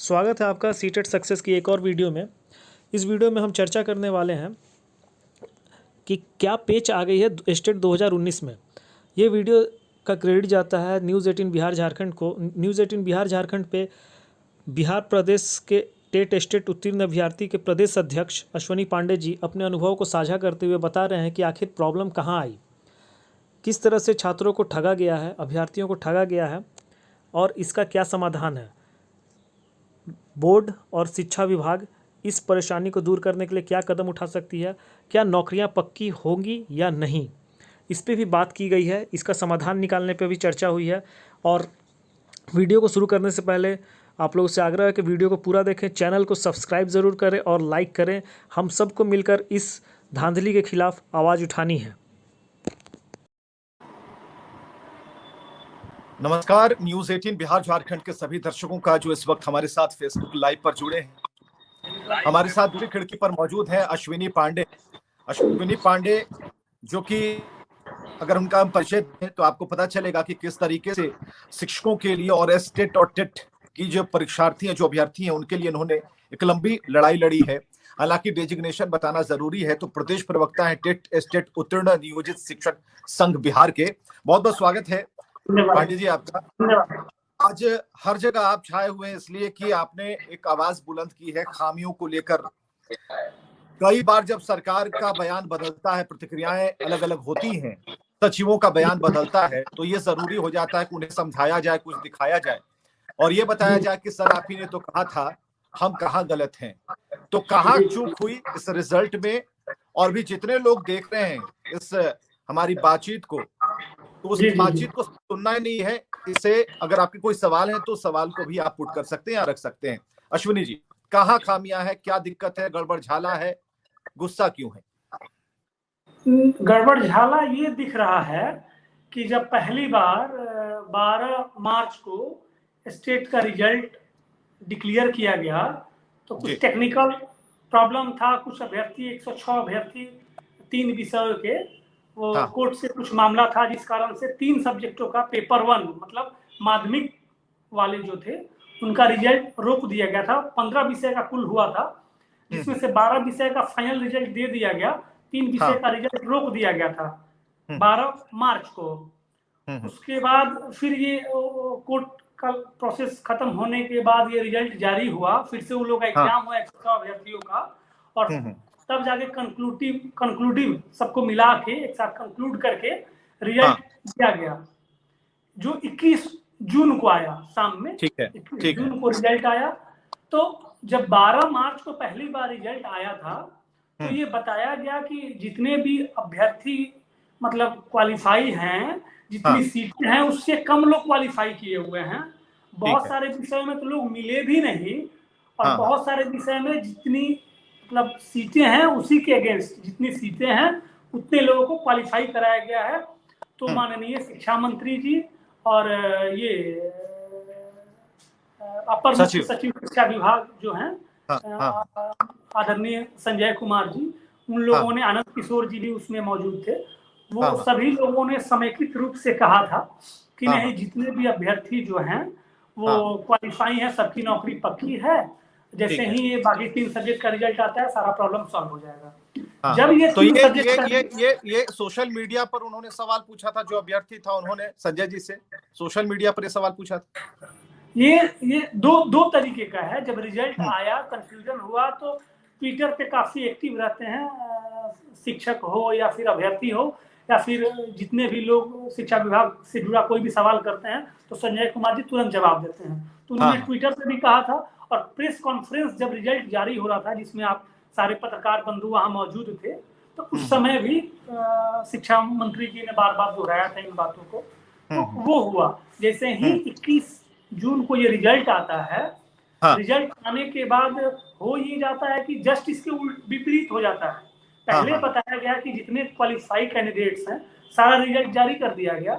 स्वागत है आपका सीटेट सक्सेस की एक और वीडियो में। इस वीडियो में हम चर्चा करने वाले हैं कि क्या पेच आ गई है स्टेट 2019 में। ये वीडियो का क्रेडिट जाता है न्यूज़ 18 बिहार झारखंड को। न्यूज़ 18 बिहार झारखंड पे बिहार प्रदेश के टेट स्टेट उत्तीर्ण अभ्यर्थी के प्रदेश अध्यक्ष अश्विनी पांडे जी अपने अनुभव को साझा करते हुए बता रहे हैं कि आखिर प्रॉब्लम कहाँ आई, किस तरह से छात्रों को ठगा गया है, अभ्यर्थियों को ठगा गया है और इसका क्या समाधान है। बोर्ड और शिक्षा विभाग इस परेशानी को दूर करने के लिए क्या कदम उठा सकती है, क्या नौकरियां पक्की होंगी या नहीं, इस पे भी बात की गई है। इसका समाधान निकालने पे भी चर्चा हुई है। और वीडियो को शुरू करने से पहले आप लोगों से आग्रह है कि वीडियो को पूरा देखें, चैनल को सब्सक्राइब ज़रूर करें और लाइक करें। हम सबको मिलकर इस धांधली के खिलाफ आवाज़ उठानी है। नमस्कार, न्यूज़ 18 बिहार झारखंड के सभी दर्शकों का जो इस वक्त हमारे साथ फेसबुक लाइव पर जुड़े हैं। हमारे साथ दूसरी खिड़की पर मौजूद हैं अश्विनी पांडे। अश्विनी पांडे जो कि अगर उनका हम परिचय दें तो आपको पता चलेगा कि किस तरीके से शिक्षकों के लिए और स्टेट और टेट की जो परीक्षार्थी हैं, जो अभ्यर्थी हैं, उनके लिए इन्होंने एक लंबी लड़ाई लड़ी है। हालांकि डेजिग्नेशन बताना जरूरी है, तो प्रदेश प्रवक्ता है टेट स्टेट उत्तीर्ण नियोजित शिक्षक संघ बिहार के। बहुत बहुत स्वागत है पांडे जी आपका। आज हर जगह आप छाए हुए हैं इसलिए कि आपने एक आवाज बुलंद की है खामियों को लेकर। कई बार जब सरकार का बयान बदलता है, प्रतिक्रियाएं अलग अलग होती हैं, सचिवों का बयान बदलता है, तो ये जरूरी हो जाता है कि उन्हें समझाया जाए, कुछ दिखाया जाए और ये बताया जाए कि सर आप ही ने तो कहा था, हम कहाँ गलत हैं। तो कहाँ चूक हुई इस रिजल्ट में, और भी जितने लोग देख रहे हैं इस हमारी बातचीत को, तो उस बातचीत को सुनना ही नहीं है। इसे अगर आपके कोई सवाल है तो सवाल को भी आप पुट कर सकते हैं या रख सकते हैं। अश्विनी जी, कहाँ खामियां है, क्या दिक्कत है, गड़बड़ झाला है, गुस्सा क्यों है? गड़बड़ झाला ये दिख रहा है कि जब पहली बार 12 मार्च को स्टेट का रिजल्ट डिक्लेयर किया गया तो कुछ टेक्निकल प्रॉब्लम था। कुछ अभ्यर्थी 106 अभ्यर्थी 3 विषयों के वो कोर्ट से कुछ मामला था, जिस कारण से 3 सब्जेक्टों का पेपर 1 मतलब माध्यमिक वाले जो थे उनका रिजल्ट रोक दिया गया था। 15 विषय का कुल हुआ था, जिसमें से 12 विषय का फाइनल रिजल्ट दे दिया गया, 3 विषय का रिजल्ट रोक दिया गया था 12 मार्च को। उसके बाद फिर ये कोर्ट का प्रोसेस खत्म होने के बाद ये रिजल्ट जारी हुआ, फिर से वो लोग एग्जाम हुआ 100 अभ्यर्थियों का, और तब जाके कंक्लूडिव सबको मिला के एक साथ कंक्लूड करके रिजल्ट दिया गया, जो 21 जून को आया शाम में। 21 जून को रिजल्ट आया। तो जब 12 मार्च को पहली बार रिजल्ट आया था तो ये बताया गया कि जितने भी अभ्यर्थी मतलब क्वालिफाई हैं, जितनी सीटें हैं उससे कम लोग क्वालिफाई किए हुए हैं। बहुत सारे विषयों में तो लोग मिले भी नहीं, और बहुत सारे विषय में जितनी मतलब सीटें हैं उसी के अगेंस्ट जितनी सीटें हैं उतने लोगों को क्वालिफाई कराया गया है। तो माननीय शिक्षा मंत्री जी और ये अपर मुख्य सचिव शिक्षा विभाग जो हैं आदरणीय संजय कुमार जी, उन लोगों ने, आनंद किशोर जी भी उसमें मौजूद थे, वो सभी लोगों ने समेकित रूप से कहा था कि नहीं, जितने भी अभ्यर्थी जो हैं वो क्वालिफाई हैं, सबकी नौकरी पक्की है। जैसे ही ये बाकी 3 सब्जेक्ट का रिजल्ट आता है सारा प्रॉब्लम सॉल्व हो जाएगा। जब ये तो ये सोशल मीडिया पर उन्होंने सवाल पूछा था, जो अभ्यर्थी था उन्होंने संजय जी से सोशल मीडिया पर ये सवाल पूछा था। ये दो तरीके का है। जब रिजल्ट आया, कंफ्यूजन हुआ, तो ट्विटर पे काफी एक्टिव रहते हैं शिक्षक हो या फिर अभ्यर्थी हो या फिर जितने भी लोग शिक्षा विभाग से जुड़ा कोई भी सवाल करते हैं तो संजय कुमार जी तुरंत जवाब देते हैं। तो उन्होंने ट्विटर पे भी कहा था, और प्रेस कॉन्फ्रेंस जब रिजल्ट जारी हो रहा था जिसमें आप सारे पत्रकार बंधु वहां मौजूद थे, तो उस समय भी शिक्षा मंत्री जी ने बार बार दोहराया था इन बातों को। तो वो हुआ जैसे ही 21 जून को ये रिजल्ट आता है। रिजल्ट आने के बाद हो ये जाता है कि जस्ट इसके विपरीत हो जाता है। पहले बताया गया कि जितने क्वालिफाई कैंडिडेट्स हैं सारा रिजल्ट जारी कर दिया गया।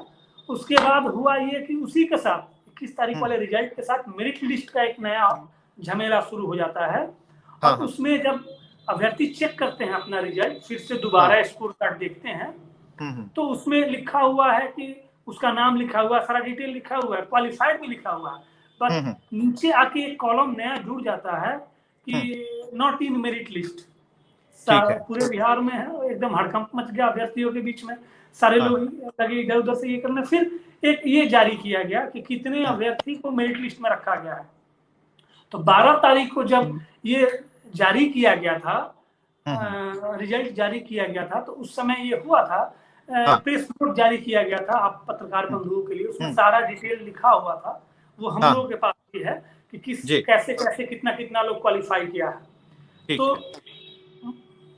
उसके बाद हुआ ये कि उसी के साथ 21 तारीख वाले रिजल्ट के साथ मेरिट लिस्ट का एक नया झमेला शुरू हो जाता है। और उसमें जब अभ्यर्थी चेक करते हैं अपना रिजल्ट, फिर से दोबारा स्कोर कार्ड देखते हैं, तो उसमें लिखा हुआ है कि उसका नाम लिखा हुआ है, सारा डिटेल लिखा हुआ है, क्वालिफाइड भी लिखा हुआ है, बट नीचे आके एक कॉलम नया जुड़ जाता है कि नॉट इन मेरिट लिस्ट। पूरे बिहार में है, एकदम हड़कंप मच गया अभ्यर्थियों के बीच में, सारे लोग लगे इधर उधर से ये करने। फिर एक ये जारी किया गया कि कितने अभ्यर्थी को मेरिट लिस्ट में रखा गया है। तो 12 तारीख को जब ये जारी किया गया था, रिजल्ट जारी किया गया था, तो उस समय ये हुआ था, प्रेस नोट जारी किया गया था आप पत्रकार बंधुओं के लिए, उसमें सारा डिटेल लिखा हुआ था, वो हम लोगों के पास भी है कि किस कैसे कैसे कितना कितना लोग क्वालिफाई किया है। तो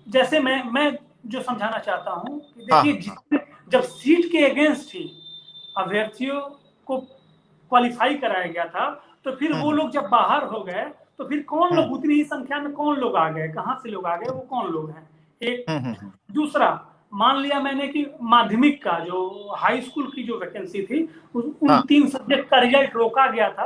जैसे मैं जो समझाना चाहता हूँ कि देखिए, जब सीट के अगेंस्ट ही अभ्यर्थियों को क्वालिफाई कराया गया था, तो फिर वो लोग जब बाहर हो गए तो फिर कौन लोग, उतनी ही संख्या में कौन लोग आ गए, कहाँ से लोग आ गए, वो कौन लोग हैं, एक। दूसरा, मान लिया मैंने कि माध्यमिक का जो हाई स्कूल की जो वैकेंसी थी, उन 3 सब्जेक्ट का रिजल्ट रोका गया था,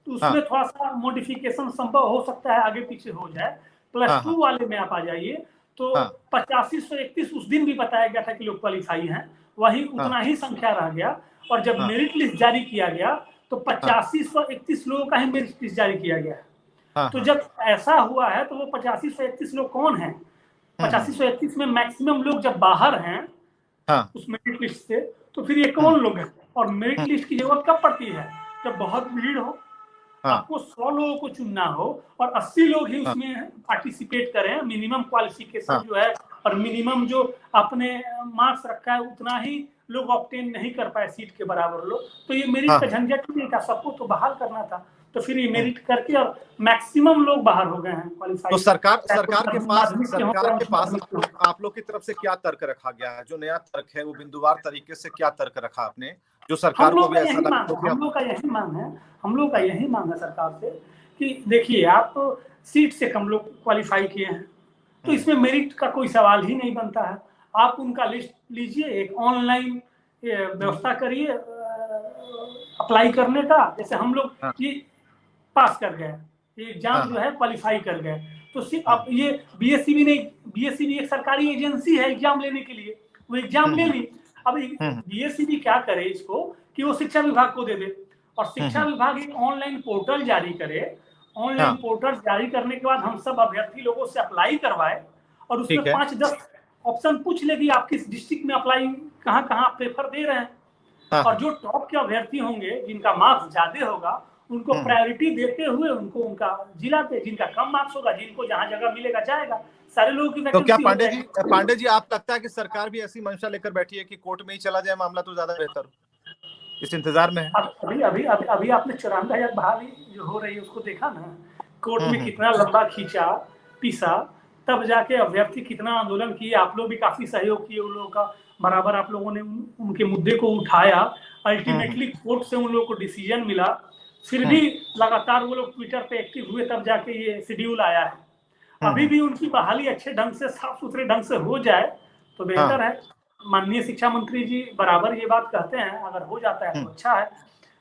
तो उसमें थोड़ा सा मॉडिफिकेशन संभव हो सकता है, आगे पीछे हो जाए। +2 वाले में आप आ जाइए तो 8531 उस दिन भी बताया गया था कि लोग क्वालिफाई हैं, वही उतना ही संख्या रह गया। और जब मेरिट लिस्ट जारी किया गया तो 8531 लोगों का ही मेरिट लिस्ट जारी किया गया। तो जब ऐसा हुआ है तो वो 8531 लोग कौन हैं? 8531 में मैक्सिमम लोग जब बाहर हैं उस मेरिट लिस्ट से, तो फिर ये कौन लोग हैं? और मेरिट लिस्ट की जरूरत कब पड़ती है? जब बहुत भीड़ हो, आपको 100 लोगों को चुनना हो और 80 लोग ही उसमें पार्टिसिपेट करें, मिनिमम क्वालिफिकेशन जो है और मिनिमम जो आपने मार्क्स रखा है उतना ही लोग ऑब्टेन नहीं कर पाए, सीट के बराबर लोग, तो ये मेरिट का झंझट नहीं था, सबको तो बहाल करना था। तो फिर ये मेरिट करके और मैक्सिमम लोग बाहर हो गए हैं क्वालिफाई। तो सरकार के पास आप लोग की तरफ से क्या तर्क रखा गया है? जो नया तर्क है वो बिंदुवार तरीके से क्या तर्क रखा आपने, जो सरकार को भी ऐसा लगता है? हम लोग का यही मांग है सरकार से कि देखिए, आप सीट से कम लोग क्वालिफाई किए हैं, तो इसमें मेरिट का कोई सवाल ही नहीं बनता है। आप उनका लिस्ट लीजिए, एक ऑनलाइन व्यवस्था करिए अप्लाई करने का। जैसे हम लोग ये पास कर गए, ये एग्जाम जो है क्वालिफाई कर गए, तो सिर्फ अब ये बीएससीबी एक सरकारी एजेंसी है एग्जाम लेने के लिए, वो एग्जाम ले ली। अब बीएससीबी क्या करे इसको कि वो शिक्षा विभाग को दे दे, और शिक्षा विभाग एक ऑनलाइन पोर्टल जारी करे। ऑनलाइन पोर्टल जारी करने के बाद हम सब अभ्यर्थी लोगों से अप्लाई करवाए, और उसमें 5-10 ऑप्शन पूछ ले कि आप किस डिस्ट्रिक्ट में अप्लाई कहाँ प्रेफर दे रहे हैं। और जो टॉप के अभ्यर्थी होंगे, जिनका मार्क्स ज्यादा होगा, उनको प्रायोरिटी देते हुए उनको उनका जिला पे, जिनका कम मार्क्स होगा, जिनको जहां जगह मिलेगा जाएगा, सारे लोगों की वैकेंसी। तो क्या पांडे जी आप लगता है कि सरकार भी ऐसी मंशा लेकर बैठी है कि कोर्ट में ही चला जाए मामला तो ज्यादा बेहतर, इस इंतजार में है? अभी आपने 94,000 बहाली जो हो रही है उसको देखा ना, कोर्ट में कितना लंबा खींचा पीसा, तब जाके अभ्यर्थी कितना आंदोलन किए, आप लोग भी काफी सहयोग किए उन लोगों का, बराबर आप लोगों ने उनके मुद्दे को उठाया। अल्टीमेटली कोर्ट से उन लोगों को डिसीजन मिला, फिर भी लगातार वो लोग ट्विटर पे एक्टिव हुए, तब जाके ये शेड्यूल आया है। अभी भी उनकी बहाली अच्छे ढंग से, साफ सुथरे ढंग से हो जाए तो बेहतर है। माननीय शिक्षा मंत्री जी बराबर ये बात कहते हैं, अगर हो जाता है तो अच्छा है।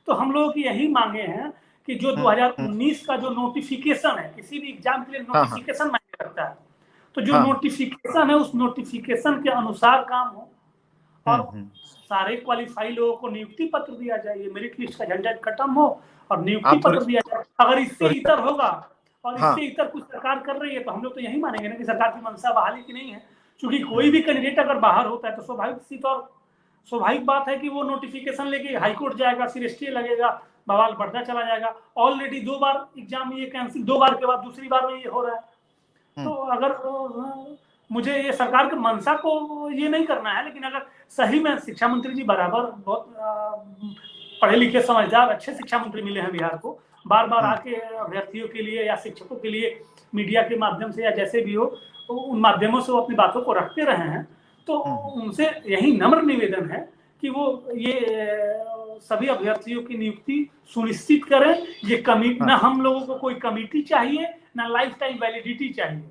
तो हम लोगों की यही मांगे हैं कि जो 2019 का जो नोटिफिकेशन है, किसी भी एग्जाम के लिए नोटिफिकेशन मायने रखता है, तो जो नोटिफिकेशन है उस नोटिफिकेशन के अनुसार काम हो और सारे क्वालिफाई लोगों को नियुक्ति पत्र दिया जाए, ये मेरिट लिस्ट का झंझट खत्म हो और नियुक्ति पत्र दिया जाए। अगर इससे इतर होगा और इससे इतर कुछ सरकार कर रही है तो हम लोग तो यही मानेंगे ना कि सरकार की मंशा बहाली की नहीं है, क्योंकि कोई भी कैंडिडेट अगर बाहर होता है तो स्वाभाविक बात है कि वो नोटिफिकेशन लेके हाईकोर्ट जाएगा, फिर स्टे लगेगा, बवाल बढ़ता चला जाएगा। ऑलरेडी 2 बार एग्जाम ये कैंसिल, 2 बार के बाद दूसरी बार में ये हो रहा है। तो अगर मुझे ये सरकार के मंशा को ये नहीं करना है, लेकिन अगर सही में शिक्षा मंत्री जी बराबर बहुत पढ़े लिखे समझदार अच्छे शिक्षा मंत्री मिले हैं बिहार को, बार बार आके अभ्यर्थियों के लिए या शिक्षकों के लिए मीडिया के माध्यम से या जैसे भी हो उन माध्यमों से वो अपनी बातों को रखते रहे हैं, तो उनसे यही नम्र निवेदन है कि वो ये सभी अभ्यर्थियों की नियुक्ति सुनिश्चित करें। ये कमिटी ना, हम लोगों को कोई कमिटी चाहिए ना लाइफ टाइम वैलिडिटी चाहिए।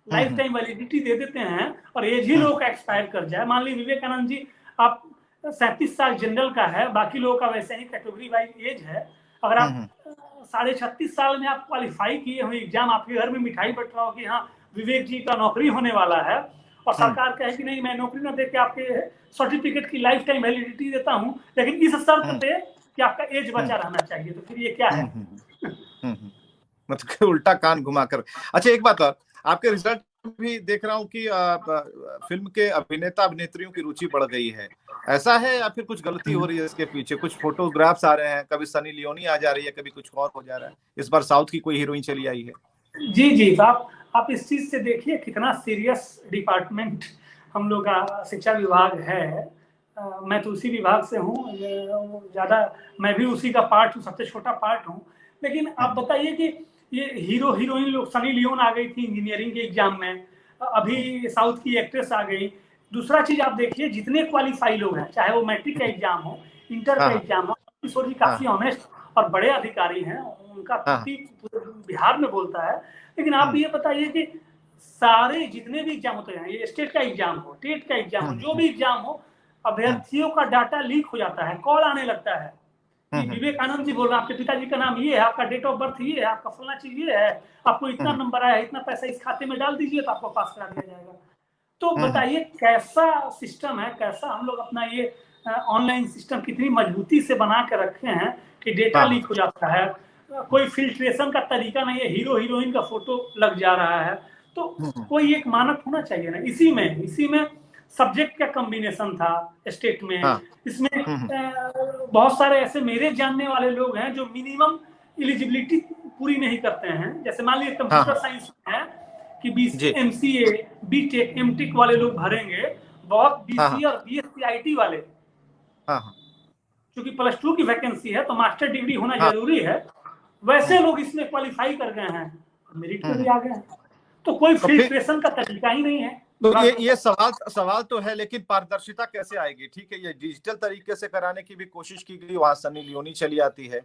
लाइफ टाइम वैलिडिटी दे देते हैं और एज ही लोग का एक्सपायर कर जाए। मान लीजिए विवेकानंद जी आप 37 साल जनरल का है, बाकी लोगों का वैसे ही कैटेगरी वाइज एज है, अगर आप 36.5 साल में आप क्वालिफाई किए हो एग्जाम, आपके घर में मिठाई बट रहा हो कि हाँ विवेक जी का नौकरी होने वाला है, और सरकार कहे कि नहीं मैं नौकरी ना दे के आपके सर्टिफिकेट की लाइफ टाइम वैलिडिटी देता हूं, लेकिन इस शर्त पे कि आपका एज बचा रहना चाहिए, तो फिर ये क्या है? मतलब उल्टा कान घुमाकर। अच्छा एक बात और, आपके रिजल्ट भी देख रहा हूँ कि फिल्म के अभिनेता अभिनेत्रियों की रुचि बढ़ गई है, ऐसा है या फिर कुछ गलती हो रही है इसके पीछे? कुछ फोटोग्राफ्स आ रहे हैं, कभी सनी लियोनी आ जा रही है, कभी कुछ और हो जा रहा है। इस बार साउथ की कोई हीरोइन चली आई है? जी जी, तो आप इस चीज से देखिए कितना सीरियस डिपार्टमेंट हम लोग का शिक्षा विभाग है। मैं तो उसी विभाग से हूँ, ज्यादा मैं भी उसी का पार्ट हूँ, सबसे छोटा पार्ट हूँ। लेकिन आप बताइए कि ये हीरो हीरोइन लोग, सनी लियोन आ गई थी इंजीनियरिंग के एग्जाम में, अभी साउथ की एक्ट्रेस आ गई। दूसरा चीज आप देखिए, जितने क्वालिफाई लोग हैं, चाहे वो मैट्रिक का एग्जाम हो, इंटर का हाँ एग्जाम हो, किशोर जी हाँ काफी ऑनेस्ट और बड़े अधिकारी हैं, उनका हाँ पूरे बिहार में बोलता है। लेकिन आप ये बताइए कि सारे जितने भी एग्जाम होते हैं, ये स्टेट का एग्जाम हो, टेट का एग्जाम हो, जो भी एग्जाम हो, अभ्यर्थियों का डाटा लीक हो जाता है, कॉल आने लगता है कि विवेकानंद जी बोल रहे हैं, आपके पिताजी का नाम ये है, आपका डेट ऑफ बर्थ ये है, आपका फलना चीज ये है, आपको इतना नंबर आया है, इतना पैसा इस खाते में डाल दीजिए तो आपको पास करा दिया जाएगा। तो बताइए कैसा सिस्टम है, कैसा हम लोग अपना ये ऑनलाइन सिस्टम कितनी मजबूती से बना के रखे हैं कि डेटा हाँ लीक हो जाता है, कोई फिल्ट्रेशन का तरीका नहीं है, हीरो हीरोइन का फोटो लग जा रहा है। तो कोई एक मानक होना चाहिए ना। इसी में सब्जेक्ट का कॉम्बिनेशन था स्टेट में। हाँ इसमें बहुत सारे ऐसे मेरे जानने वाले लोग हैं जो मिनिमम एलिजिबिलिटी पूरी नहीं करते हैं। जैसे मान लीजिए कंप्यूटर हाँ साइंस में है कि जी MCA, BTech, MTech वाले लोग भरेंगे, बहुत हाँ BCA हाँ और BSc IT वाले, हाँ हाँ क्योंकि +2 की वैकेंसी है तो मास्टर डिग्री होना हाँ जरूरी है, वैसे लोग इसमें क्वालिफाई कर गए हैं, मेरिट में भी आ गए हैं। तो कोई तो फिर फिल्ट्रेशन का तरीका ही नहीं है। तो ये सवाल तो है, लेकिन पारदर्शिता कैसे आएगी? ठीक है, ये डिजिटल तरीके से कराने की भी कोशिश की गई, वहां सनी लियोनी चली आती है,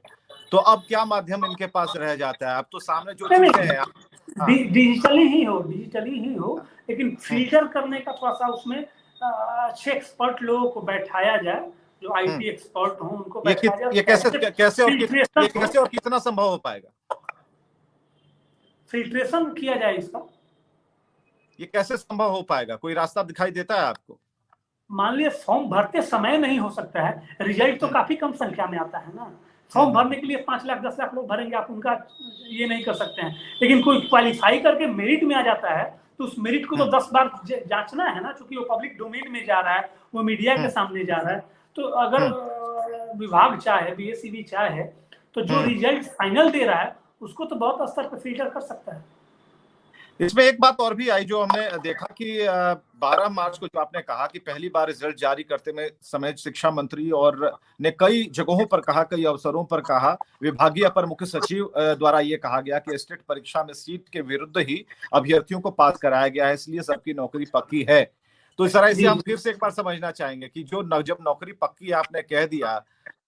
तो अब क्या माध्यम इनके पास रह जाता है? अब तो सामने जो नहीं चीजें हैं। हाँ डिजिटली ही हो, लेकिन फिल्टर करने का थोड़ा सा उसमें अच्छे एक्सपर्ट लोगों को बैठाया जाए, जो IT एक्सपर्ट हों उनको बैठाया जाए, ये फिल्ट्रेशन कैसे और कितना संभव हो पाएगा? फिल्ट्रेशन किया जाए इसका। ये कैसे संभव हो पाएगा? कोई रास्ता दिखाई देता है आपको? मान लिया फॉर्म भरते समय नहीं हो सकता है, रिजल्ट तो काफी कम संख्या में आता है ना। फॉर्म भरने के लिए 5 लाख 10 लाख लोग भरेंगे, आप उनका ये नहीं कर सकते हैं। लेकिन कोई क्वालिफाई करके मेरिट में आ जाता है तो उस मेरिट को तो 10 बार जांचना है ना, क्योंकि वो पब्लिक डोमेन में जा रहा है, वो मीडिया के सामने जा रहा है। तो अगर विभाग चाहे, BSEB चाहे, तो जो रिजल्ट फाइनल दे रहा है उसको तो बहुत स्तर पर फिल्टर कर सकता है। इसमें एक बात और भी आई जो हमने देखा कि 12 मार्च को जो आपने कहा कि पहली बार रिजल्ट जारी करते में समय शिक्षा मंत्री और ने कई जगहों पर कहा, कई अवसरों पर कहा, विभागीय अपर मुख्य सचिव द्वारा ये कहा गया कि स्टेट परीक्षा में सीट के विरुद्ध ही अभ्यर्थियों को पास कराया गया है, इसलिए सबकी नौकरी पक्की है। तो इस तरह से हम फिर से एक बार समझना चाहेंगे कि जब नौकरी पक्की आपने कह दिया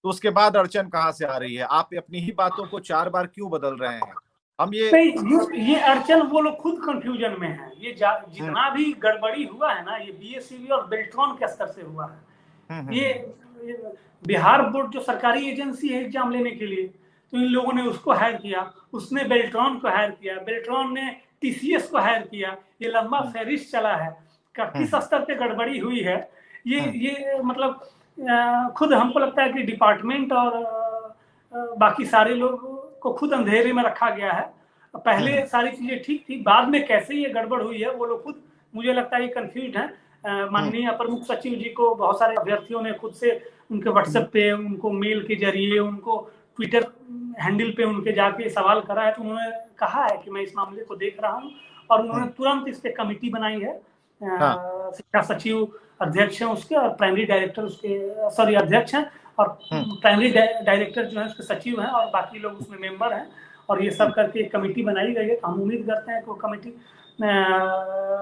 तो उसके बाद अड़चन कहाँ से आ रही है? आप अपनी ही बातों को 4 बार क्यों बदल रहे हैं? हम ये अड़चन वो लोग खुद कंफ्यूजन में है। ये जितना भी गड़बड़ी हुआ है ना, ये BSEB और बेल्ट्रॉन के स्तर से हुआ है। ये बिहार बोर्ड जो सरकारी एजेंसी है एग्जाम लेने के लिए, तो इन लोगों ने उसको हायर किया, उसने बेल्ट्रॉन को हायर किया, बेल्ट्रॉन ने TCS को हायर किया। ये लंबा फहरिस्त चला है, किस स्तर पे गड़बड़ी हुई है। ये मतलब खुद हमको लगता है कि डिपार्टमेंट और बाकी सारे लोग को खुद अंधेरे में रखा गया है। पहले सारी चीजें ठीक थी, बाद में कैसे ये गड़बड़ हुई है वो लोग खुद, मुझे लगता है ये कंफ्यूज है। माननीय अपर मुख्य सचिव जी को बहुत सारे अभ्यर्थियों ने खुद से उनके WhatsApp पे, उनको मेल के जरिए, उनको ट्विटर हैंडल पे उनके जाके सवाल करा है। तो उन्होंने कहा है कि मैं इस मामले को देख रहा हूँ, और उन्होंने तुरंत इस पे कमेटी बनाई है। शिक्षा सचिव अध्यक्ष हैं उसके, और प्राइमरी डायरेक्टर उसके, सॉरी अध्यक्ष हैं, और प्राइमरी डायरेक्टर जो है उसके सचिव हैं, और बाकी लोग उसमें मेंबर हैं। और ये सब करके एक कमेटी बनाई गई है। तो हम उम्मीद करते हैं कि वो कमेटी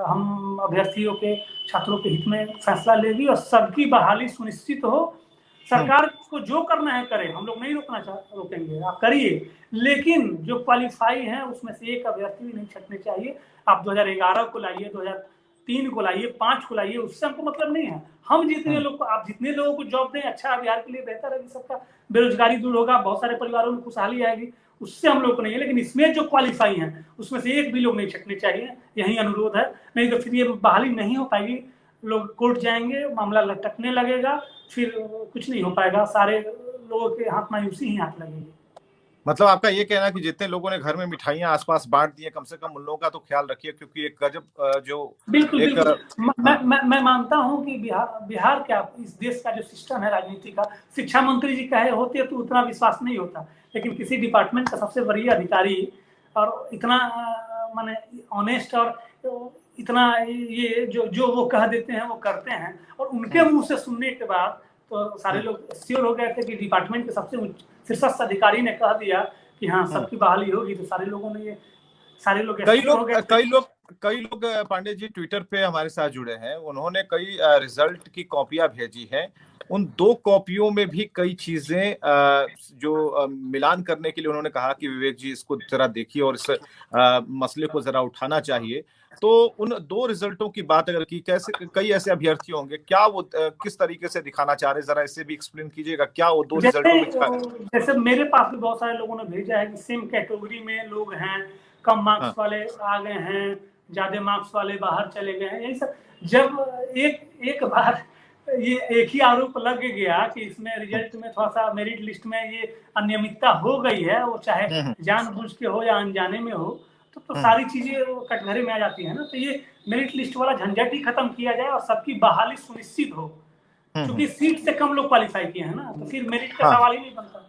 हम अभ्यर्थियों के, छात्रों के हित में फैसला लेगी और सबकी बहाली सुनिश्चित हो। सरकार को जो करना है करे, हम लोग नहीं रोकेंगे, आप करिए, लेकिन जो क्वालिफाई है उसमें से एक अभ्यर्थी भी नहीं छटने चाहिए। आप 2011 को लाइए, 2003 को लाइए, 5 को लाइए, उससे हमको मतलब नहीं है। हम जितने लोग को, आप जितने लोगों को जॉब दें, अच्छा बिहार के लिए बेहतर है, सबका बेरोजगारी दूर होगा, बहुत सारे परिवारों में खुशहाली आएगी, उससे हम लोग को नहीं है। लेकिन इसमें जो क्वालिफाई हैं उसमें से एक भी लोग नहीं छटने चाहिए, यही अनुरोध है। नहीं तो फिर ये बहाली नहीं हो पाएगी, लोग कोर्ट जाएंगे, मामला लटकने लगेगा, फिर कुछ नहीं हो पाएगा, सारे लोगों के हाथ मायूसी ही हाथ लगेगी। मतलब आपका ये कहना है कि जितने लोगों ने घर में मिठाइयां आसपास बांट दी है, कम से कम उन लोगों का तो ख्याल रखिए, क्योंकि एक गजब जो बिल्कुल एक बिल्कुल। हाँ मैं मानता हूं कि बिहार क्या, इस देश का जो सिस्टम है राजनीति का, शिक्षा मंत्री जी कहे होते तो उतना विश्वास नहीं होता, लेकिन किसी डिपार्टमेंट का सबसे वरीय अधिकारी और इतना माने ऑनेस्ट, और इतना ये जो जो वो कह देते हैं वो करते हैं, और उनके मुंह से सुनने के बाद तो सारे लोग श्योर हो गए थे कि डिपार्टमेंट के सबसे शीर्षस्थ अधिकारी ने कह दिया कि हाँ सबकी बहाली होगी, तो सारे लोगों ने ये, सारे लोग कई श्योर हो लोग गए थे। कई लोग कई लोग पांडे जी ट्विटर पे हमारे साथ जुड़े हैं, उन्होंने कई रिजल्ट की कॉपियां भेजी हैं। उन 2 कॉपियों में भी कई चीजें जो मिलान करने के लिए उन्होंने कहा कि विवेक जी इसको जरा देखिए और इस मसले को जरा उठाना चाहिए। तो उन 2 रिजल्टों की बात अगर की, कैसे कई ऐसे अभ्यर्थी होंगे, क्या वो किस तरीके से दिखाना चाह रहे, जरा इसे भी एक्सप्लेन कीजिएगा, क्या वो 2 जैसे रिजल्टों में क्या। जैसे मेरे पास भी बहुत सारे लोगों ने भेजा है कि सेम कैटेगरी में लोग हैं, कम मार्क्स हाँ वाले आ गए हैं, ज्यादा मार्क्स वाले बाहर चले गए हैं, यही सब। जब एक एक बार ये एक ही आरोप लग गया कि इसमें रिजल्ट में थोड़ा सा मेरिट लिस्ट में ये अनियमितता हो गई है, वो चाहे हम्म जानबूझ के हो या अनजाने में हो, तो हम्म सारी चीजें वो कटघरे में आ जाती है ना। तो ये मेरिट लिस्ट वाला झंझट ही खत्म किया जाए और सबकी बहाली सुनिश्चित हो, हम्म क्योंकि सीट से कम लोग क्वालिफाई किए हैं ना, तो फिर मेरिट का हाँ, सवाल ही नहीं बनता।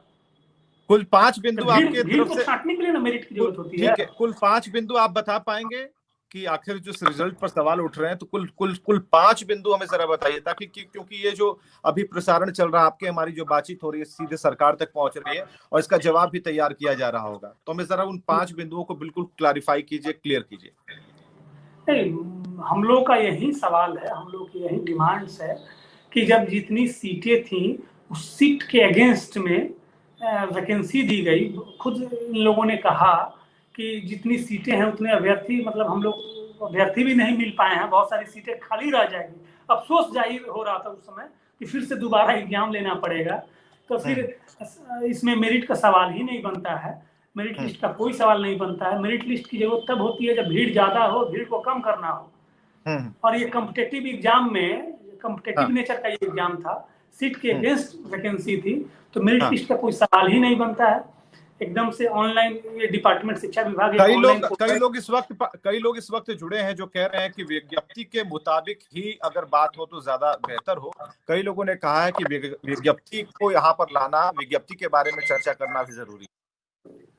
कुल 5 तो बिंदु भीड़ आपके भीड़ तरफ को से। छांटने के लिए ना मेरिट की जरूरत होती है। ठीक है, कुल 5 बिंदु आप बता पाएंगे कि आखिर जिस रिजल्ट पर सवाल उठ रहे हैं, तो कुल कुल कुल 5 बिंदु हमें जरा बताइए, ताकि क्योंकि ये जो अभी प्रसारण चल रहा है, आपके हमारी जो बातचीत हो रही है सीधे सरकार तक पहुंच रही है और इसका जवाब भी तैयार किया जा रहा होगा, तो हमें जरा उन 5 बिंदुओं को बिल्कुल क्लैरिफाई कीजिए, क्लियर कीजिए। नहीं, हम लोग का यही सवाल है, हम लोग की यही डिमांड्स है कि जब जितनी सीटें थी उस सीट के अगेंस्ट में वैकेंसी दी गई, खुद इन लोगों ने कहा कि जितनी सीटें हैं उतने अभ्यर्थी, मतलब हम लोग अभ्यर्थी भी नहीं मिल पाए हैं, बहुत सारी सीटें खाली रह जाएगी। अफसोस जाहिर हो रहा था उस समय कि फिर से दोबारा एग्जाम लेना पड़ेगा, तो फिर इसमें मेरिट का सवाल ही नहीं बनता है, मेरिट लिस्ट का कोई सवाल नहीं बनता है। मेरिट लिस्ट की जरूरत तब होती है जब भीड़ ज्यादा हो, भीड़ को कम करना हो। हम्म और ये कम्पिटेटिव एग्जाम में, कम्पिटेटिव हाँ नेचर का ये एग्जाम था, सीट के हम्म अगेंस्ट वैकेंसी थी, तो मेरिट हाँ। लिस्ट का कोई सवाल ही नहीं बनता है। एकदम से ऑनलाइन, ये डिपार्टमेंट शिक्षा विभाग एक ऑनलाइन कई पोर्टल। लोग इस वक्त जुड़े हैं जो कह रहे हैं कि विज्ञप्ति के मुताबिक ही अगर बात हो तो ज्यादा बेहतर हो। कई लोगों ने कहा है कि विज्ञप्ति को यहाँ पर लाना, विज्ञप्ति के बारे में चर्चा करना भी जरूरी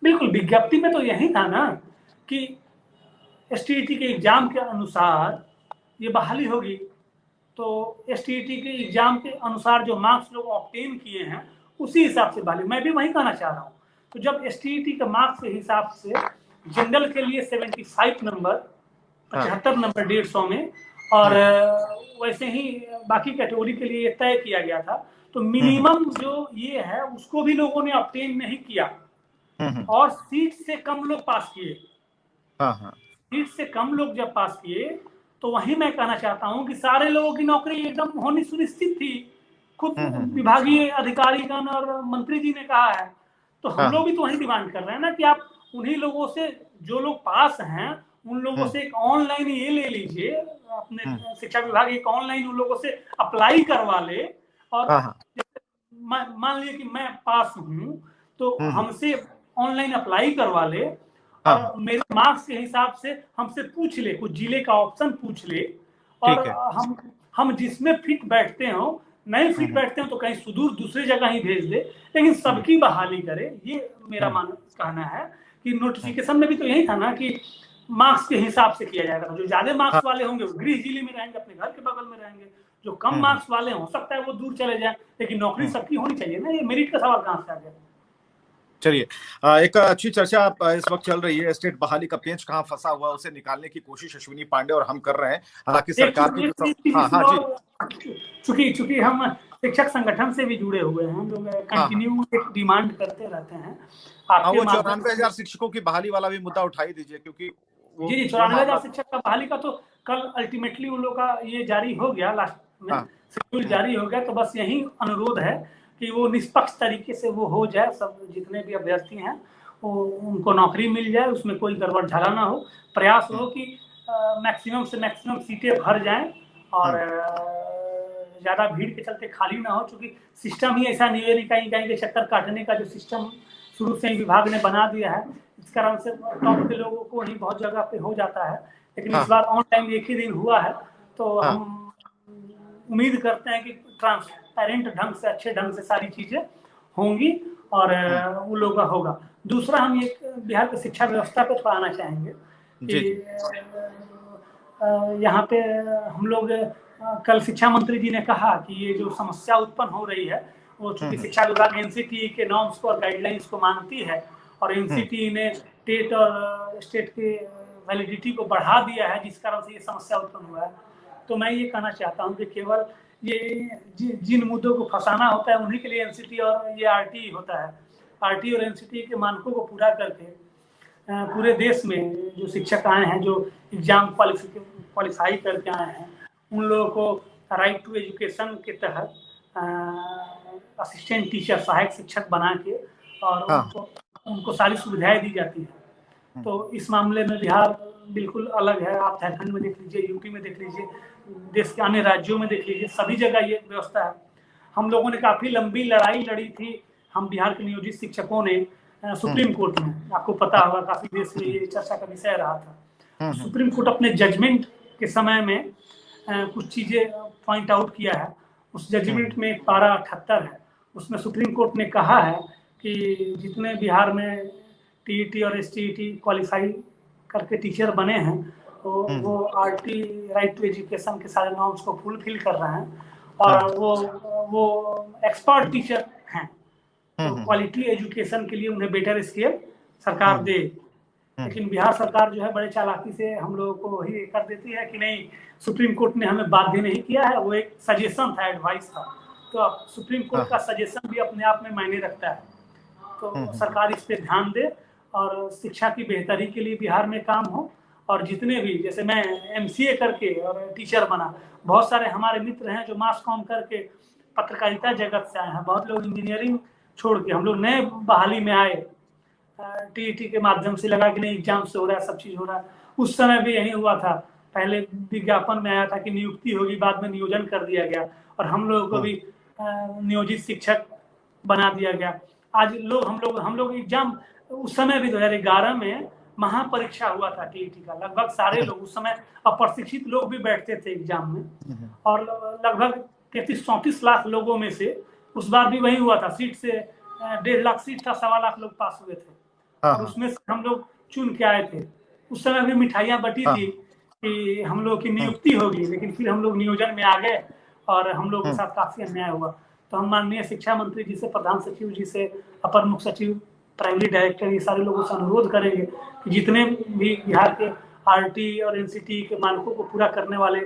बिल्कुल, विज्ञप्ति में तो यही था ना कि एसटीईटी के एग्जाम के अनुसार ये बहाली होगी, तो एसटीईटी के एग्जाम के अनुसार जो मार्क्स लोग ऑब्टेन किए हैं उसी हिसाब से बहाली, मैं भी वही कहना चाह रहा हूँ। तो जब एसटीईटी के मार्क्स के हिसाब से जनरल के लिए 75 नंबर, है। 75 नंबर 150 में, और वैसे ही बाकी कैटेगरी के लिए तय किया गया था, तो मिनिमम जो ये है उसको भी लोगों ने ऑब्टेन नहीं किया, और सीट से कम लोग पास किए। हाँ सीट से कम लोग जब पास किए, तो वही मैं कहना चाहता हूं कि सारे लोगों की नौकरी एकदम होनी सुनिश्चित थी, खुद विभागीय अधिकारीगण और मंत्री जी ने कहा है। तो हम लोग भी तो वही डिमांड कर रहे हैं ना कि आप उन्हीं लोगों से, जो लोग पास हैं उन लोगों से एक ऑनलाइन ये ले लीजिए, अपने शिक्षा विभाग एक ऑनलाइन उन लोगों से अप्लाई करवा ले, और मान लीजिए कि मैं पास हूं तो हमसे ऑनलाइन अप्लाई करवा ले, और मेरे मार्क्स के हिसाब से हमसे पूछ ले, कुछ जिले का ऑप्शन पूछ ले, और हम जिसमें फिट बैठते हो, नहीं फिट बैठते हो तो कहीं सुदूर दूसरी जगह ही भेज दे, लेकिन सबकी बहाली करे, ये मेरा कहना है। कि नोटिफिकेशन में भी तो यही था ना कि मार्क्स के हिसाब से किया जाएगा, जो ज्यादा मार्क्स वाले होंगे वो गृह जिले में रहेंगे, अपने घर के बगल में रहेंगे, जो कम मार्क्स वाले हो सकता है वो दूर चले जाएं, लेकिन नौकरी सबकी होनी चाहिए ना। ये मेरिट का सवाल कहां से आ गया? चलिए, एक अच्छी चर्चा इस वक्त चल रही है, स्टेट बहाली का पेंच कहाँ फंसा हुआ है उसे निकालने की कोशिश अश्विनी पांडे और हम कर रहे हैं। हालांकि सरकार की चूंकि हम शिक्षक संगठन से भी जुड़े हुए हैं, हम लोग कंटिन्यू एक डिमांड करते रहते हैं आपके। वो 94,000 शिक्षकों की बहाली वाला भी मुद्दा उठाई दीजिए, क्योंकि जी 94,000 शिक्षक का बहाली का तो कल अल्टीमेटली उन लोग का ये जारी हो गया, लास्ट में शेड्यूल जारी हो गया, तो बस यही अनुरोध है कि वो निष्पक्ष तरीके से वो हो जाए, सब जितने भी अभ्यर्थी हैं वो उनको नौकरी मिल जाए, उसमें कोई गड़बड़ झाला ना हो, प्रयास हो कि मैक्सिमम से मैक्सिमम सीटें भर जाएं, और ज़्यादा भीड़ के चलते खाली ना हो, क्योंकि सिस्टम ही ऐसा नहीं है, कहीं कहीं के चक्कर काटने का जो सिस्टम शुरू से ही विभाग ने बना दिया है, इस कारण से टॉप के लोगों को ही बहुत जगह पे हो जाता है। लेकिन इस बार ऑनलाइन एक ही दिन हुआ है, तो हम उम्मीद करते हैं कि ट्रांसपेरेंट ढंग से, अच्छे ढंग से सारी चीजें होंगी और उन लोगों का होगा। दूसरा, हम ये बिहार की शिक्षा व्यवस्था पे थोड़ा आना चाहेंगे कि यहाँ पे हम लोग कल शिक्षा मंत्री जी ने कहा कि ये जो समस्या उत्पन्न हो रही है वो चूंकि शिक्षा विभाग एनसीटी के नॉर्म्स को और गाइडलाइंस को मानती है और एनसीटी ने स्टेट की वैलिडिटी को बढ़ा दिया है, जिस कारण से ये समस्या उत्पन्न हुआ है। तो मैं ये कहना चाहता हूँ कि केवल ये जिन मुद्दों को फंसाना होता है उन्हीं के लिए एनसीटी और ये आरटी होता है। आरटी और एनसीटी के मानकों को पूरा करके पूरे देश में जो शिक्षक आए हैं, जो एग्जाम क्वालिफाई करके आए हैं, उन लोगों को राइट टू एजुकेशन के तहत असिस्टेंट टीचर, सहायक शिक्षक बना के और उनको सारी सुविधाएं दी जाती है। तो इस मामले में बिहार बिल्कुल अलग है। आप झारखंड में देख लीजिए, यूपी में देख लीजिए, देश के अन्य राज्यों में देख लीजिए, सभी जगह ये व्यवस्था है। हम लोगों ने काफी लंबी लड़ाई लड़ी थी, हम बिहार के नियोजित शिक्षकों ने सुप्रीम कोर्ट में, आपको पता होगा काफी देश में ये चर्चा का विषय रहा था। सुप्रीम कोर्ट अपने जजमेंट के समय में कुछ चीजें पॉइंट आउट किया है। उस जजमेंट में पारा 78 है, उसमें सुप्रीम कोर्ट ने कहा है कि जितने बिहार में टीईटी और एसटीईटी क्वालिफाई करके टीचर बने हैं तो वो आरटी, राइट टू एजुकेशन के सारे नॉर्म्स को फुलफिल कर रहे हैं और वो एक्सपर्ट टीचर हैं। तो क्वालिटी एजुकेशन के लिए उन्हें बेटर स्केल सरकार दे। लेकिन बिहार सरकार जो है बड़े चालाकी से हम लोगों को ही कर देती है कि नहीं, सुप्रीम कोर्ट ने हमें बाध्य नहीं किया है, वो एक सजेशन था, एडवाइस था। तो अब सुप्रीम कोर्ट का सजेशन भी अपने आप में मायने रखता है। तो सरकार इस पे ध्यान दे और शिक्षा की बेहतरी के लिए बिहार में काम हो। और जितने भी, जैसे मैं एमसीए करके और टीचर बना, बहुत सारे हमारे मित्र हैं जो मास कॉम करके पत्रकारिता जगत से आए हैं, बहुत लोग इंजीनियरिंग छोड़ के, हम लोग नए बहाली में आए, टीईटी के माध्यम से लगा कि नहीं एग्जाम से हो रहा है, सब चीज हो रहा है। उस समय भी यही हुआ था, पहले विज्ञापन में आया था कि नियुक्ति होगी, बाद में नियोजन कर दिया गया और हम लोगों को भी नियोजित शिक्षक बना दिया गया। आज हम लोग एग्जाम, उस समय भी 2011 में महापरीक्षा हुआ था टीईटी का, लगभग सारे लोग, उस समय अप्रशिक्षित लोग भी बैठते थे एग्जाम में और लगभग 33-34 लाख लोगों में से उस बार भी वही हुआ था, सीट से 1.5 लाख सीट था, 1.25 लाख लोग पास हुए थे और उसमें से हम लोग चुन के आए थे। उस समय भी मिठाइयाँ बटी थी कि हम लोग की नियुक्ति होगी, लेकिन फिर हम लोग नियोजन में आ गए और हम लोग के साथ काफी अन्याय हुआ। तो हम माननीय शिक्षा मंत्री जी से, प्रधान सचिव जी से, अपर मुख्य सचिव, प्राइमरी डायरेक्टर, ये सारे लोगों से अनुरोध करेंगे कि जितने भी बिहार के आरटी और एनसीटी के मानकों को पूरा करने वाले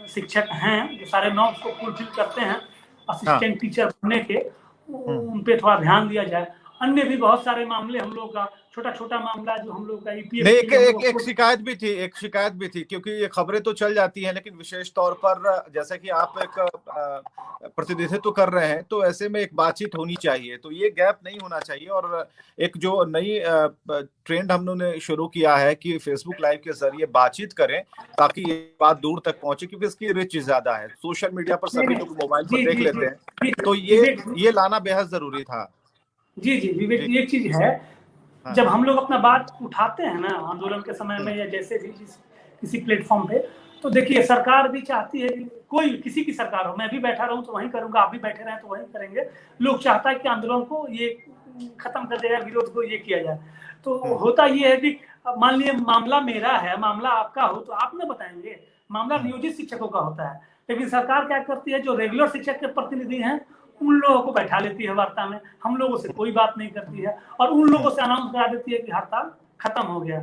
शिक्षक हैं, जो सारे नॉर्म्स को फुलफिल करते हैं असिस्टेंट टीचर बनने के, उन पे थोड़ा ध्यान दिया जाए। अन्य भी बहुत सारे मामले हम लोग का, छोटा छोटा मामला जो हम लोग का ईपीएफ, एक शिकायत भी थी क्योंकि ये खबरें तो चल जाती हैं, लेकिन विशेष तौर पर जैसे कि आप एक प्रतिनिधित्व कर रहे हैं, तो ऐसे में एक बातचीत होनी चाहिए, तो ये गैप नहीं होना चाहिए। और एक जो नई ट्रेंड हम लोगों ने शुरू किया है कि फेसबुक लाइव के जरिए बातचीत करें ताकि ये बात दूर तक पहुंचे, क्योंकि इसकी रिच ज्यादा है, सोशल मीडिया पर सभी लोग मोबाइल पर देख लेते हैं, तो ये लाना बेहद जरूरी था। जी विवेक, एक चीज है, जब हम लोग अपना बात उठाते हैं ना आंदोलन के समय में या जैसे भी किसी प्लेटफॉर्म पे, तो देखिए सरकार भी चाहती है कि कोई, किसी की सरकार हो, मैं भी बैठा रहूं तो वहीं करूंगा, आप भी बैठे रहें तो वहीं करेंगे। लोग चाहता है कि आंदोलन को ये खत्म कर देगा, विरोध को ये किया जाए। तो होता ये है कि मान लीजिए मामला मेरा है, मामला आपका हो तो आप न बताएंगे, मामला नियोजित शिक्षकों का होता है। लेकिन सरकार क्या करती है, जो रेगुलर शिक्षक के प्रतिनिधि हैं उन लोगों को बैठा लेती है वार्ता में, हम लोगों से कोई बात नहीं करती है और उन लोगों से अनाउंस करा देती है कि हड़ताल खत्म हो गया।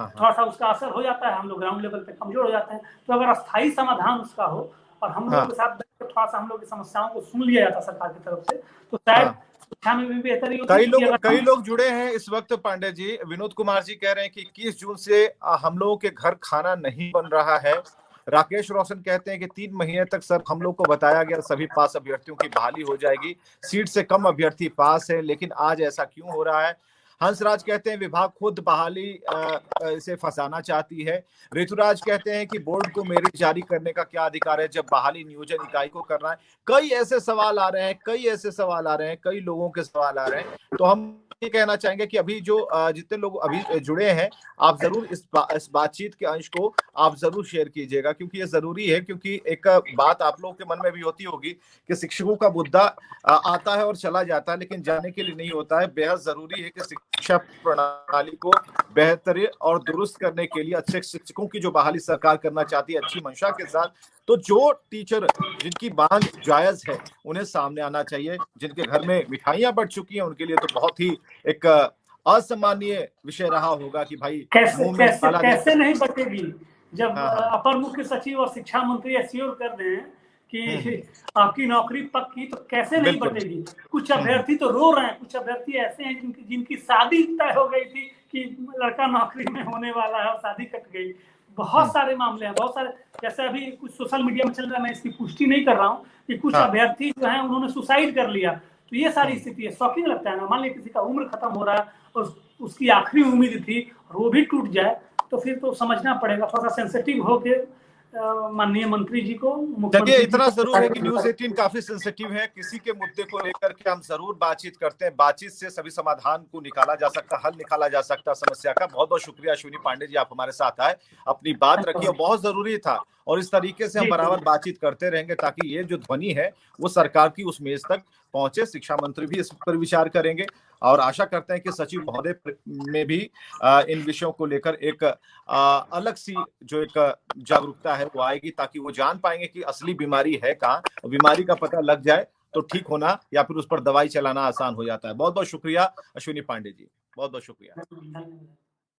थोड़ा सा उसका असर हो जाता है, हम लोग ग्राउंड लेवल पे कमजोर हो जाते हैं। तो अगर अस्थायी समाधान उसका हो और हम लोगों के साथ थोड़ा सा हम लोग की समस्याओं को सुन लिया जाता सरकार की तरफ से, तो शायद शिक्षा में भी बेहतरी होती। कई लोग जुड़े हैं इस वक्त पांडे जी। विनोद कुमार जी कह रहे हैं कि 21 जून से हम लोगों के घर खाना नहीं बन रहा है। राकेश रोशन कहते हैं कि 3 महीने तक सर हम लोग को बताया गया सभी पास अभ्यर्थियों की बहाली हो जाएगी, सीट से कम अभ्यर्थी पास है, लेकिन आज ऐसा क्यों हो रहा है। हंसराज कहते हैं विभाग खुद बहाली से फंसाना चाहती है। ऋतुराज कहते हैं कि बोर्ड को मेरिट जारी करने का क्या अधिकार है जब बहाली नियोजन इकाई को करना है। कई ऐसे सवाल आ रहे हैं, कई लोगों के सवाल आ रहे हैं। तो हम ये कहना चाहेंगे कि अभी जो जितने लोग अभी जुड़े हैं, आप जरूर इस बातचीत के अंश को आप जरूर शेयर कीजिएगा, क्योंकि ये जरूरी है। क्योंकि एक बात आप लोगों के मन में भी होती होगी कि शिक्षकों का मुद्दा आता है और चला जाता है, लेकिन जाने के लिए नहीं होता है। बेहद जरूरी है कि शिक्षा प्रणाली को बेहतर और दुरुस्त करने के लिए अच्छे शिक्षकों की जो बहाली सरकार करना चाहती है अच्छी मंशा के साथ, तो जो टीचर जिनकी मांग जायज है उन्हें सामने आना चाहिए। जिनके घर में मिठाइयां बढ़ चुकी हैं उनके लिए तो बहुत ही एक असामान्य विषय रहा होगा कि भाई कैसे नहीं बटेगी। जब अपर मुख्य सचिव और शिक्षा मंत्री एश्योर कर रहे हैं कि आपकी नौकरी पक्की, तो कैसे नहीं बटेगी। कुछ अभ्यर्थी तो रो रहे हैं, कुछ अभ्यर्थी ऐसे हैं जिनकी शादी तय हो गई थी कि लड़का नौकरी में होने वाला है और शादी कट गई। बहुत सारे मामले हैं, बहुत सारे। जैसे अभी कुछ सोशल मीडिया में चल रहा है, मैं इसकी पुष्टि नहीं कर रहा हूँ, कि कुछ अभ्यर्थी जो है उन्होंने सुसाइड कर लिया। तो ये सारी स्थिति है। शॉकिंग लगता है ना। मान लीजिए किसी का उम्र खत्म हो रहा है और उसकी आखिरी उम्मीद थी और वो भी टूट जाए, तो फिर तो समझना पड़ेगा। थोड़ा सा सेंसिटिव होके माननीय मंत्री जी को, चलिए इतना जरूर है कि न्यूज़ 18 काफी सेंसिटिव है। किसी के मुद्दे को लेकर के हम जरूर बातचीत करते हैं। बातचीत से सभी समाधान को निकाला जा सकता, हल निकाला जा सकता समस्या का। बहुत बहुत शुक्रिया अश्विनी पांडे जी, आप हमारे साथ आए, अपनी बात रखी और बहुत जरूरी था। और इस तरीके से हम बराबर बातचीत करते रहेंगे ताकि ये जो ध्वनि है वो सरकार की उस मेज तक पहुंचे। शिक्षा मंत्री भी इस पर विचार करेंगे और आशा करते हैं कि सचिव महोदय में भी इन विषयों को लेकर एक अलग सी जो एक जागरूकता है वो आएगी, ताकि वो जान पाएंगे कि असली बीमारी है कहाँ। बीमारी का पता लग जाए तो ठीक होना या फिर उस पर दवाई चलाना आसान हो जाता है। बहुत बहुत शुक्रिया अश्विनी पांडे जी, बहुत बहुत शुक्रिया।